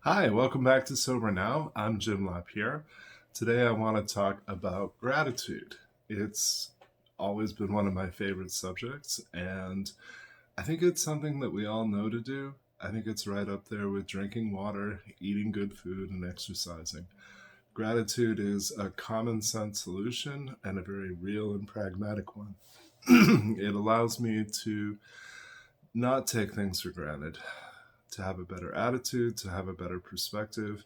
Hi, welcome back to Sober Now. I'm Jim Lapierre. Today I want to talk about gratitude. It's always been one of my favorite subjects, and I think it's something that we all know to do. I think it's right up there with drinking water, eating good food, and exercising. Gratitude is a common sense solution and a very real and pragmatic one. It allows me to not take things for granted, to have a better attitude, to have a better perspective.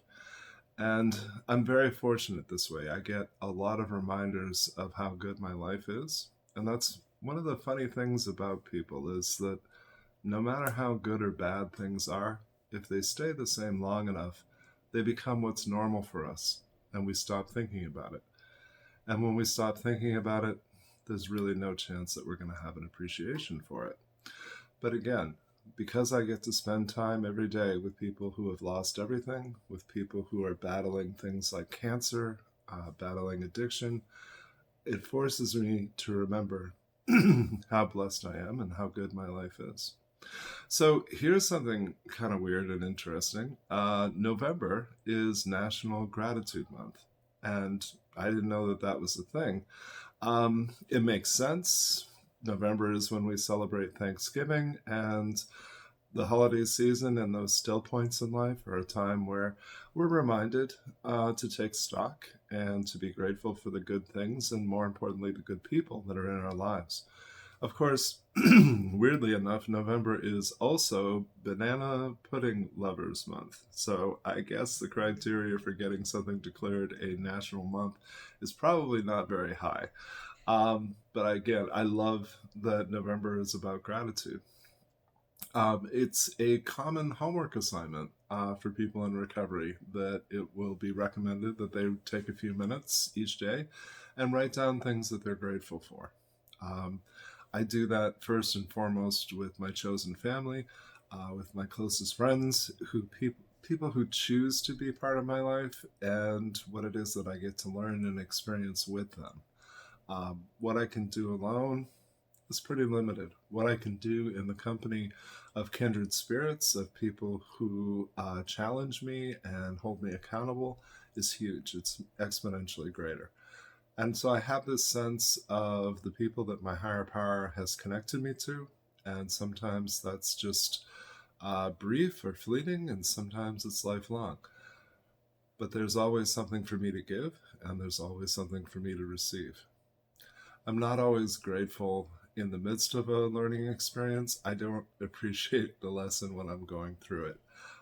And I'm very fortunate this way. I get a lot of reminders of how good my life is. And that's one of the funny things about people is that no matter how good or bad things are, if they stay the same long enough, they become what's normal for us and we stop thinking about it. And when we stop thinking about it, there's really no chance that we're going to have an appreciation for it. But again, because I get to spend time every day with people who have lost everything, with people who are battling things like cancer, battling addiction, it forces me to remember how blessed I am and how good my life is. So here's something kind of weird and interesting. November is National Gratitude Month, and I didn't know that that was a thing. It makes sense. November is when we celebrate Thanksgiving, and the holiday season and those still points in life are a time where we're reminded to take stock and to be grateful for the good things and, more importantly, the good people that are in our lives. Of course, weirdly enough, November is also Banana Pudding Lovers Month. So I guess the criteria for getting something declared a national month is probably not very high. But again, I love that November is about gratitude. It's a common homework assignment for people in recovery that it will be recommended that they take a few minutes each day and write down things that they're grateful for. Um, I do that first and foremost with my chosen family, with my closest friends, people who choose to be part of my life, and what it is that I get to learn and experience with them. What I can do alone is pretty limited. What I can do in the company of kindred spirits, of people who challenge me and hold me accountable, is huge. It's exponentially greater. And so I have this sense of the people that my higher power has connected me to. And sometimes that's just brief or fleeting, and sometimes it's lifelong. But there's always something for me to give, and there's always something for me to receive. I'm not always grateful in the midst of a learning experience. I don't appreciate the lesson when I'm going through it.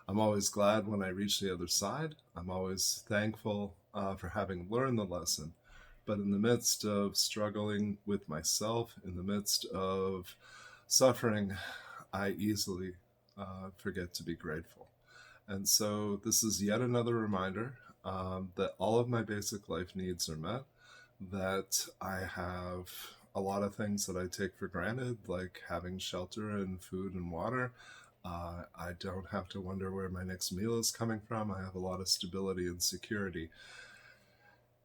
I'm always glad when I reach the other side. I'm always thankful for having learned the lesson. But in the midst of struggling with myself, in the midst of suffering, I easily forget to be grateful. And so this is yet another reminder that all of my basic life needs are met, that I have a lot of things that I take for granted, like having shelter and food and water. I don't have to wonder where my next meal is coming from. I have a lot of stability and security.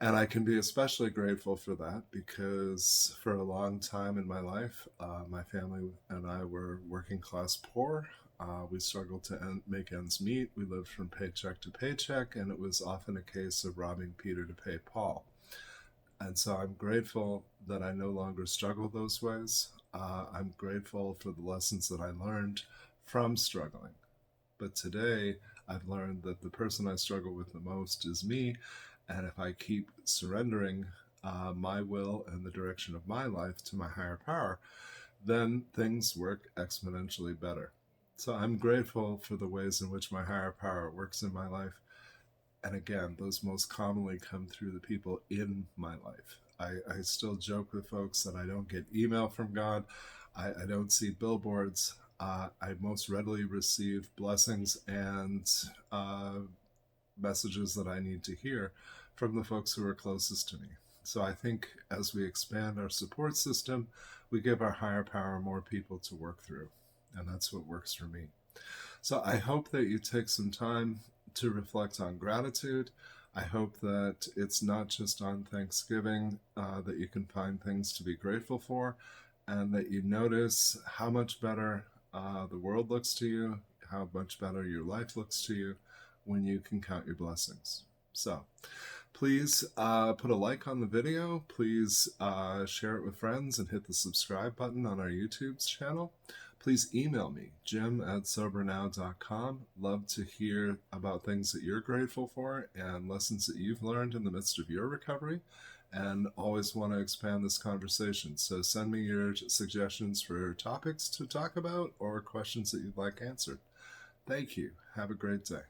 And I can be especially grateful for that because for a long time in my life, my family and I were working class poor. We struggled to make ends meet. We lived from paycheck to paycheck, and it was often a case of robbing Peter to pay Paul. And so I'm grateful that I no longer struggle those ways. I'm grateful for the lessons that I learned from struggling. But today, I've learned that the person I struggle with the most is me. And if I keep surrendering my will and the direction of my life to my higher power, then things work exponentially better. So I'm grateful for the ways in which my higher power works in my life. And again, those most commonly come through the people in my life. I still joke with folks that I don't get email from God. I don't see billboards. I most readily receive blessings and messages that I need to hear from the folks who are closest to me. So I think as we expand our support system, we give our higher power more people to work through. And that's what works for me. So I hope that you take some time to reflect on gratitude. I hope that it's not just on Thanksgiving that you can find things to be grateful for, and that you notice how much better the world looks to you, how much better your life looks to you when you can count your blessings. So please put a like on the video. Please share it with friends and hit the subscribe button on our YouTube channel. Please email me, jim@sobernow.com. Love to hear about things that you're grateful for and lessons that you've learned in the midst of your recovery, and always want to expand this conversation. So send me your suggestions for topics to talk about or questions that you'd like answered. Thank you. Have a great day.